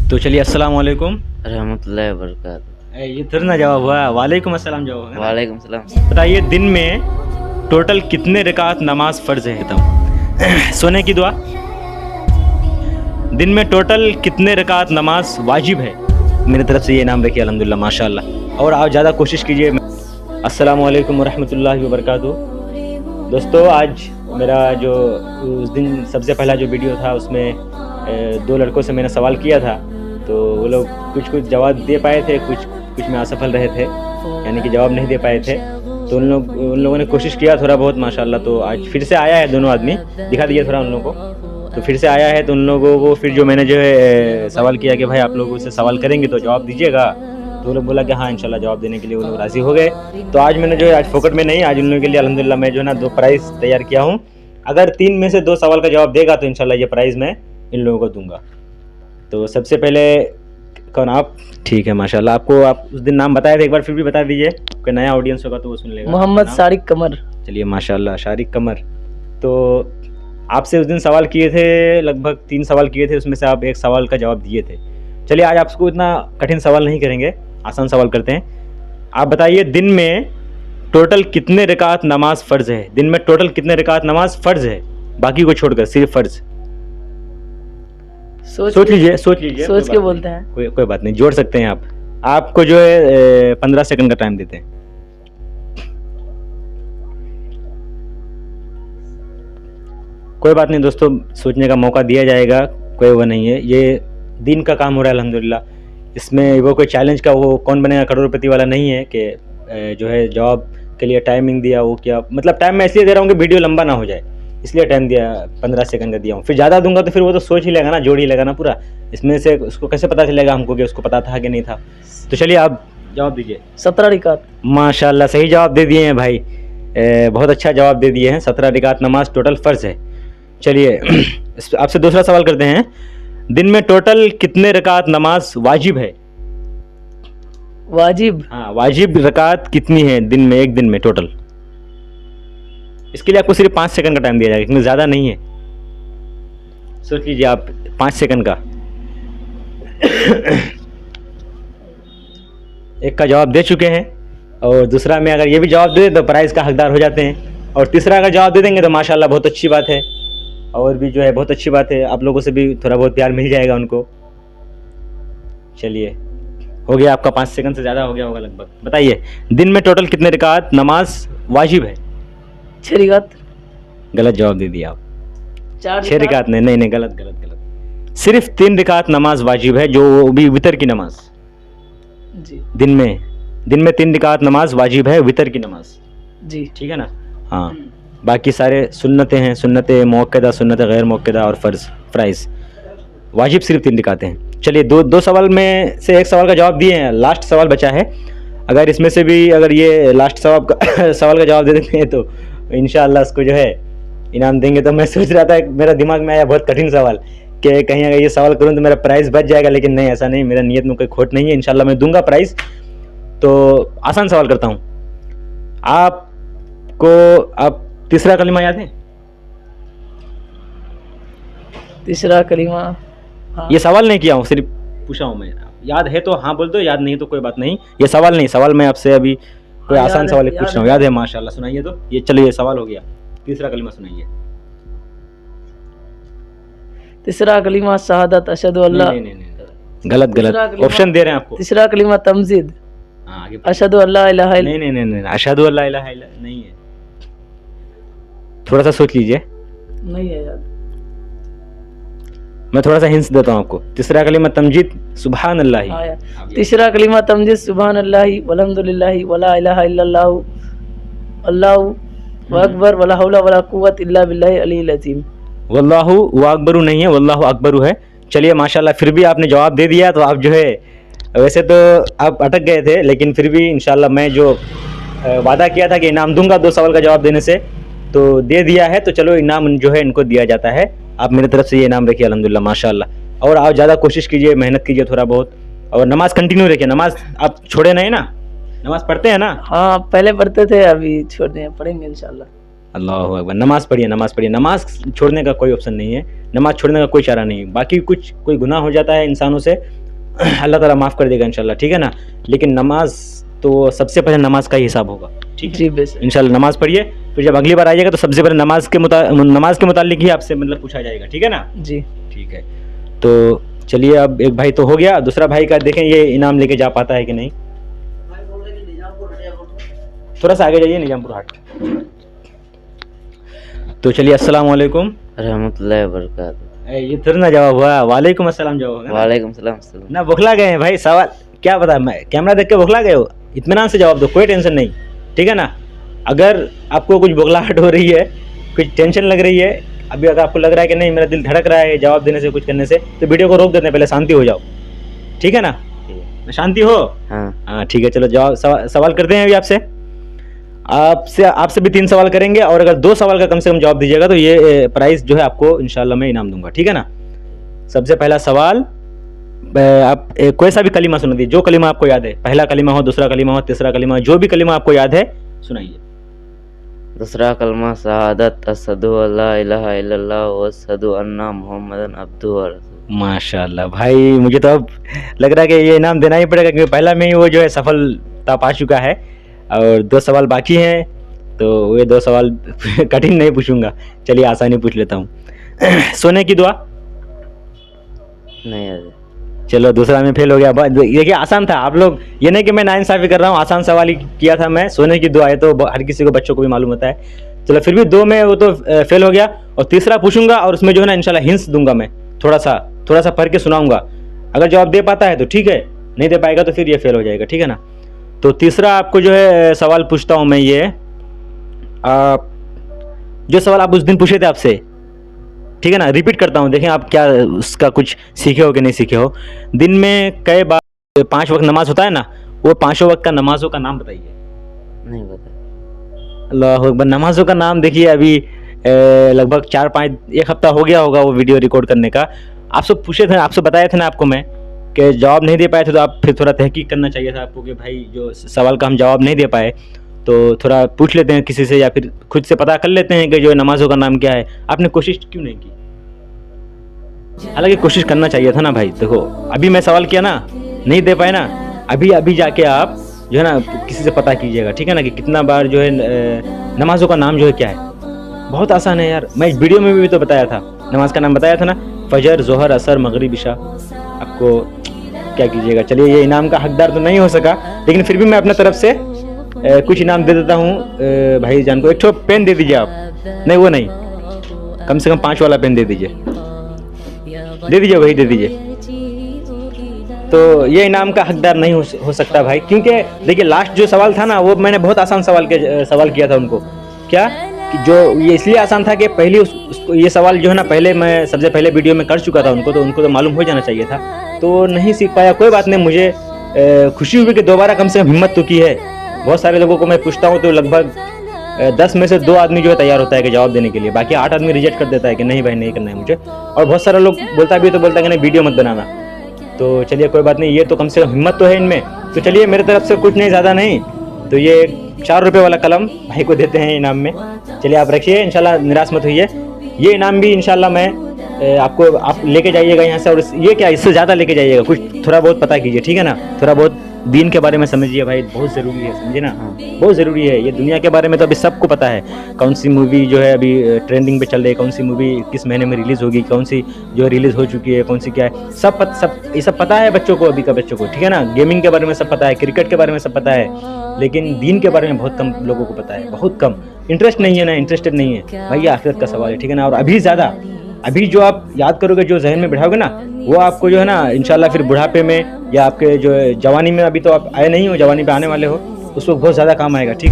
तो चलिए, अस्सलाम वालेकुम। रहमतुल्लाहि व बरकातहू। ये थोड़ा ना जवाब हुआ, वालेकुम अस्सलाम जवाब होगा ना? वालेकुम सलाम। बताइए, दिन में टोटल कितने रकात नमाज फ़र्ज है? एकदम सोने की दुआ। दिन में टोटल कितने रकात नमाज वाजिब है? मेरी तरफ से ये नाम रखिए अल्हम्दुलिल्लाह माशाअल्लाह। और आप ज़्यादा कोशिश कीजिए। अस्सलाम वालेकुम रहमतुल्लाहि व बरकातहू। दोस्तों, आज मेरा जो उस दिन सबसे पहला जो वीडियो था उसमें दो लड़कों से मैंने सवाल किया था, तो वो लोग कुछ जवाब दे पाए थे, कुछ में असफल रहे थे, यानी कि जवाब नहीं दे पाए थे। तो उन लोगों ने कोशिश किया थोड़ा बहुत माशाल्लाह। तो आज फिर से आया है, दोनों आदमी दिखा दीजिए थोड़ा उन लोगों को। तो फिर से आया है, तो उन लोगों को फिर जो मैंने जो है सवाल किया कि भाई आप लोगों से सवाल करेंगे तो जवाब दीजिएगा, तो वो लोग बोला कि हाँ इंशाल्लाह जवाब देने के लिए वो लोग राज़ी हो गए। तो आज मैंने जो है, आज फोकट में नहीं, आज उन लोगों के लिए अल्हम्दुलिल्लाह मैं जो है ना 2 प्राइज़ तैयार किया हूँ। अगर 3 में से 2 सवाल का जवाब देगा तो इंशाल्लाह ये प्राइज़ मैं इन लोगों को दूंगा। तो सबसे पहले कौन आप? ठीक है माशाल्लाह। आपको आप उस दिन नाम बताए थे, एक बार फिर भी बता दीजिए, कोई नया ऑडियंस होगा तो वो सुन लेगा। मोहम्मद शारिक कमर। चलिए माशाल्लाह, शारिक कमर। तो आपसे उस दिन सवाल किए थे, लगभग 3 सवाल किए थे, उसमें से आप 1 सवाल का जवाब दिए थे। चलिए आज आपको इतना कठिन सवाल नहीं करेंगे, आसान सवाल करते हैं। आप बताइए, दिन में टोटल कितने रकात नमाज फ़र्ज़ है? दिन में टोटल कितने रकात नमाज फ़र्ज़ है, बाकी को छोड़कर सिर्फ फ़र्ज़? सोच लीजिए सोच के बोलते हैं। कोई बात नहीं, जोड़ सकते हैं आप। आपको जो है 15 सेकंड का टाइम देते हैं। कोई बात नहीं दोस्तों, सोचने का मौका दिया जाएगा, कोई वो नहीं है। ये दिन का काम हो रहा है अल्हम्दुलिल्लाह। इसमें वो कोई चैलेंज का वो कौन बनेगा करोड़पति वाला नहीं है कि जो है जवाब के लिए टाइमिंग दिया, वो क्या मतलब टाइम मैं इसलिए दे रहा हूँ कि वीडियो लंबा ना हो जाए, इसलिए टाइम दिया 15 सेकंड का दिया हूँ। फिर ज़्यादा दूंगा तो फिर वो तो सोच ही लेगा ना, जोड़ ही लेगा ना पूरा। इसमें से उसको कैसे पता चलेगा हमको कि उसको पता था कि नहीं था? तो चलिए आप जवाब दीजिए। 17 रकात। माशाल्लाह, सही जवाब दे दिए हैं भाई, बहुत अच्छा जवाब दे दिए हैं। 17 रकात नमाज टोटल फ़र्ज़ है। चलिए आपसे दूसरा सवाल करते हैं। दिन में टोटल कितने रकात नमाज वाजिब है? वाजिब? हाँ, वाजिब रकात कितनी है दिन में, एक दिन में टोटल? इसके लिए आपको सिर्फ 5 सेकंड का टाइम दिया जाएगा, क्योंकि ज़्यादा नहीं है। सोच लीजिए आप 5 सेकंड का। एक का जवाब दे चुके हैं, और दूसरा में अगर ये भी जवाब दे तो प्राइज़ का हकदार हो जाते हैं, और तीसरा अगर जवाब दे देंगे तो माशाल्लाह बहुत अच्छी बात है, और भी जो है बहुत अच्छी बात है, आप लोगों से भी थोड़ा बहुत प्यार मिल जाएगा उनको। चलिए, हो गया आपका 5 सेकंड से ज़्यादा हो गया होगा लगभग। बताइए, दिन में टोटल कितने रकात नमाज वाजिब है? 6 रकात। गलत जवाब दे दिया आप। 6 रकात नहीं, गलत। सिर्फ 3 रकात नमाज वाजिब है, जो भी वितर की नमाज जी। दिन में 3 रकात नमाज वाजिब है, वितर की नमाज जी, ठीक है ना? हाँ, बाकी सारे सुन्नतें हैं, सुन्नतें मुअक्कदा, सुन्नतें गैर मुअक्कदा और फ़र्ज़। वाजिब सिर्फ 3 रकातें हैं। चलिए, दो सवाल में से 1 सवाल का जवाब दिए हैं, लास्ट सवाल बचा है। अगर इसमें से भी अगर ये लास्ट सवाल का जवाब दे देते हैं तो इंशाअल्लाह उसको जो है इनाम देंगे। तो मैं सोच रहा था, मेरा दिमाग में आया बहुत कठिन सवाल कि कहीं अगर ये सवाल करूँ तो मेरा प्राइज़ बच जाएगा, लेकिन नहीं, ऐसा नहीं, मेरा नीयत में कोई खोट नहीं है, इंशाअल्लाह मैं दूंगा प्राइज़। तो आसान सवाल करता हूँ आपको। आप तीसरा कलिमा याद है? तीसरा कलिमा? हाँ। ये सवाल नहीं किया हूँ, सिर्फ पूछा हूँ मैं। याद है तो हाँ बोल दो, याद नहीं तो कोई बात नहीं। ये सवाल नहीं, सवाल मैं आपसे अभी कोई आसान सवाल पूछ रहा हूँ। याद है? माशाल्लाह, सुनाइए तो। ये चलिए, सवाल हो गया। तीसरा कलिमा सुनाइए। तीसरा कलिमा शहादत अशहदु अल्लाह। नहीं, गलत। ऑप्शन दे रहे हैं आपको। तीसरा कलिमा तमजीद अशहदु अल्लाह इलाहा इल्लल्लाह। नहीं, अशहदु अल्लाह इलाहा इल्लल्लाह नहीं है। थोड़ा सा सोच लीजिए। नहीं है याद। मैं थोड़ा सा हिंस देता हूँ आपको। तीसरा कलिमा तमजीद सुभान अल्लाह। तीसरा कलिमा तमजीद सुभान अल्लाह वल्हम्दुलिल्लाह वला इलाहा इल्लल्लाह अल्लाहु अकबर वला हौला वला कुव्वत इल्ला बिल्लाहि अलील अज़ीम। वल्लाहु व अकबरू नहीं है, वल्लाहु अकबरू है। चलिए माशाल्लाह, फिर भी आपने जवाब दे दिया। तो आप जो है, वैसे तो आप अटक गए थे, लेकिन फिर भी इंशाल्लाह मैं जो वादा किया था कि इनाम दूंगा 2 सवाल का जवाब देने से, तो दे दिया है। तो चलो, इनाम जो है इनको दिया जाता है। आप मेरी तरफ से ये इनाम रखिए अल्हम्दुलिल्लाह माशाल्लाह। और आप ज़्यादा कोशिश कीजिए, मेहनत कीजिए थोड़ा बहुत, और नमाज कंटिन्यू रखिए। नमाज आप छोड़े नहीं ना? नमाज पढ़ते हैं ना? हाँ, पहले पढ़ते थे, अभी छोड़ दिए, पढ़ेंगे इंशाल्लाह। अल्लाह अकबर। नमाज़ पढ़िए, नमाज़ पढ़िए। नमाज़ छोड़ने का कोई ऑप्शन नहीं है, नमाज़ छोड़ने का कोई चारा नहीं है। बाकी कुछ कोई गुनाह हो जाता है इंसानों से, अल्लाह ताला माफ़ कर देगा इंशाल्लाह, ठीक है ना। लेकिन नमाज़ तो सबसे पहले नमाज़ का ही हिसाब होगा, ठीक है जी बेशक। इंशाल्लाह। नमाज़ पढ़िए, फिर जब अगली बार आइएगा तो सबसे पहले नमाज़ के मुतालिक ही आपसे मतलब पूछा जाएगा, ठीक है ना। जी ठीक है, तो चलिए अब एक भाई तो हो गया, दूसरा भाई का देखें ये इनाम लेके जा पाता है कि नहीं। थोड़ा सा आगे जाइए, निजामपुर हाट। तो चलिए, अस्सलाम वालेकुम। रहमतुल्लाहि व बरकातहू। ये थोड़ा ना जवाब हुआ, वालेकुम अस्सलाम जवाब होगा ना। वालेकुम सलाम। ना बौखला गए हैं भाई, सवाल क्या पता, मैं कैमरा देख के बौखला गए हो, इत्मीनान से जवाब दो, कोई टेंशन नहीं, ठीक है ना। अगर आपको कुछ बौखलाहट हो रही है, कुछ टेंशन लग रही है, अभी अगर आपको लग रहा है कि नहीं मेरा दिल धड़क रहा है जवाब देने से, कुछ करने से, तो वीडियो को रोक देते हैं, पहले शांति हो जाओ, ठीक है ना। शांति हो, हाँ ठीक है। चलो जवाब सवाल करते हैं अभी आपसे भी 3 सवाल करेंगे, और अगर 2 सवाल का कम से कम जवाब दीजिएगा तो ये प्राइस जो है आपको इंशाल्लाह मैं इनाम दूंगा, ठीक है ना। सबसे पहला सवाल, आप कोई सा भी कलीमा सुना दीजिए, जो कलीमा आपको याद है, पहला कलीमा हो, दूसरा कलीमा हो, तीसरा कलीमा, जो भी कलीमा आपको याद है सुनाइए। दूसरा कलमा शहादत अशहदु अल्ला इलाहा इल्लल्लाह व अशहदु अन्ना मुहम्मदन अब्दुहु व रसूलुहु। माशाल्लाह भाई, मुझे तो अब लग रहा है कि ये इनाम देना ही पड़ेगा, क्योंकि पहला में ही वो जो है सफलता पा चुका है, और 2 सवाल बाकी हैं, तो ये 2 सवाल कठिन नहीं पूछूंगा, चलिए आसानी पूछ लेता हूँ। सोने की दुआ, नहीं याद। चलो दूसरा में फेल हो गया। देखिए आसान था, आप लोग, ये नहीं कि मैं नाइंसाफी कर रहा हूँ, आसान सवाल ही किया था मैं। सोने की दुआ है तो हर किसी को, बच्चों को भी मालूम होता है। चलो फिर भी 2 में वो तो फेल हो गया, और तीसरा पूछूंगा, और उसमें जो है ना इंशाल्लाह हिंट्स दूंगा मैं, थोड़ा सा पढ़ के सुनाऊंगा। अगर जवाब दे पाता है तो ठीक है, नहीं दे पाएगा तो फिर ये फेल हो जाएगा, ठीक है ना। तो तीसरा आपको जो है सवाल पूछता हूँ मैं, ये जो सवाल आप उस दिन पूछे थे आपसे, ठीक है ना, रिपीट करता हूँ, देखें आप क्या उसका कुछ सीखे हो कि नहीं सीखे हो। दिन में कई बार 5 वक्त नमाज होता है ना, वो 5 वक्त का नमाजों का नाम बताइए। नहीं पता। अल्लाह अकबर। नमाजों का नाम देखिए, अभी लगभग 4-5 एक हफ्ता हो गया होगा वो वीडियो रिकॉर्ड करने का। आपसे पूछे थे, आपसे बताए थे ना आपको मैं, कि जवाब नहीं दे पाए थे तो आप फिर थोड़ा तहकीक करना चाहिए था आपको, कि भाई जो सवाल का हम जवाब नहीं दे पाए तो थोड़ा पूछ लेते हैं किसी से, या फिर खुद से पता कर लेते हैं कि जो नमाजों का नाम क्या है। आपने कोशिश क्यों नहीं की? हालांकि कोशिश करना चाहिए था ना भाई। देखो अभी मैं सवाल किया ना, नहीं दे पाए ना, अभी जाके आप जो है ना किसी से पता कीजिएगा, ठीक है ना, कि कितना बार जो है नमाजों का नाम जो है क्या है। बहुत आसान है यार, मैं वीडियो में भी तो बताया था, नमाज का नाम बताया था ना, फजर, जोहर, असर, मगरिब, इशा। आपको क्या कीजिएगा। चलिए ये इनाम का हकदार तो नहीं हो सका, लेकिन फिर भी मैं अपने तरफ से कुछ इनाम दे देता हूँ भाई जान को। एक ठो पेन दे दीजिए आप, नहीं वो नहीं, कम से कम 5 वाला पेन दे दीजिए, वही दे दीजिए। तो ये इनाम का हकदार नहीं हो सकता भाई, क्योंकि देखिए लास्ट जो सवाल था ना, वो मैंने बहुत आसान सवाल किया था उनको। क्या कि जो ये इसलिए आसान था कि पहले उसको ये सवाल जो है ना, पहले मैं सबसे पहले वीडियो में कर चुका था उनको तो मालूम हो जाना चाहिए था, तो नहीं सीख पाया। कोई बात नहीं, मुझे खुशी हुई कि दोबारा कम से कम हिम्मत तो की है। बहुत सारे लोगों को मैं पूछता हूँ तो लगभग 10 में से 2 आदमी जो है तैयार होता है कि जवाब देने के लिए, बाकी 8 आदमी रिजेक्ट कर देता है कि नहीं भाई नहीं करना है मुझे। और बहुत सारे लोग बोलता भी तो बोलता है कि नहीं वीडियो मत बनाना। तो चलिए कोई बात नहीं, ये तो कम से कम हिम्मत तो है इनमें। तो चलिए मेरे तरफ से कुछ नहीं, ज़्यादा नहीं, तो ये 4 रुपये वाला कलम भाई को देते हैं इनाम में। चलिए आप रखिए, इंशाल्लाह निराश मत होइए। ये इनाम भी इंशाल्लाह मैं आप लेके जाइएगा यहाँ से, और ये क्या इससे ज़्यादा लेके जाइएगा, कुछ थोड़ा बहुत पता कीजिए, ठीक है ना। थोड़ा बहुत दीन के बारे में समझिए भाई, बहुत ज़रूरी है, समझिए ना, बहुत ज़रूरी है। ये दुनिया के बारे में तो अभी सबको पता है, कौन सी मूवी जो है अभी ट्रेंडिंग पे चल रही है, कौन सी मूवी किस महीने में रिलीज़ होगी, कौन सी जो रिलीज़ हो चुकी है, कौन सी क्या है, सब ये सब पता है बच्चों को, अभी का बच्चों को, ठीक है ना। गेमिंग के बारे में सब पता है, क्रिकेट के बारे में सब पता है, लेकिन दीन के बारे में बहुत कम लोगों को पता है, बहुत कम। इंटरेस्ट नहीं है ना, इंटरेस्टेड नहीं है भाई, ये आखिरत का सवाल है, ठीक है ना। और अभी ज़्यादा, अभी जो आप याद करोगे, जो जहन में बिठाओगे ना, वो आपको जो है ना इंशाल्लाह फिर बुढ़ापे में या आपके जो जवानी में, अभी तो आप आए नहीं हो, जवानी पे आने वाले हो, उस वक्त बहुत ज़्यादा काम आएगा, ठीक।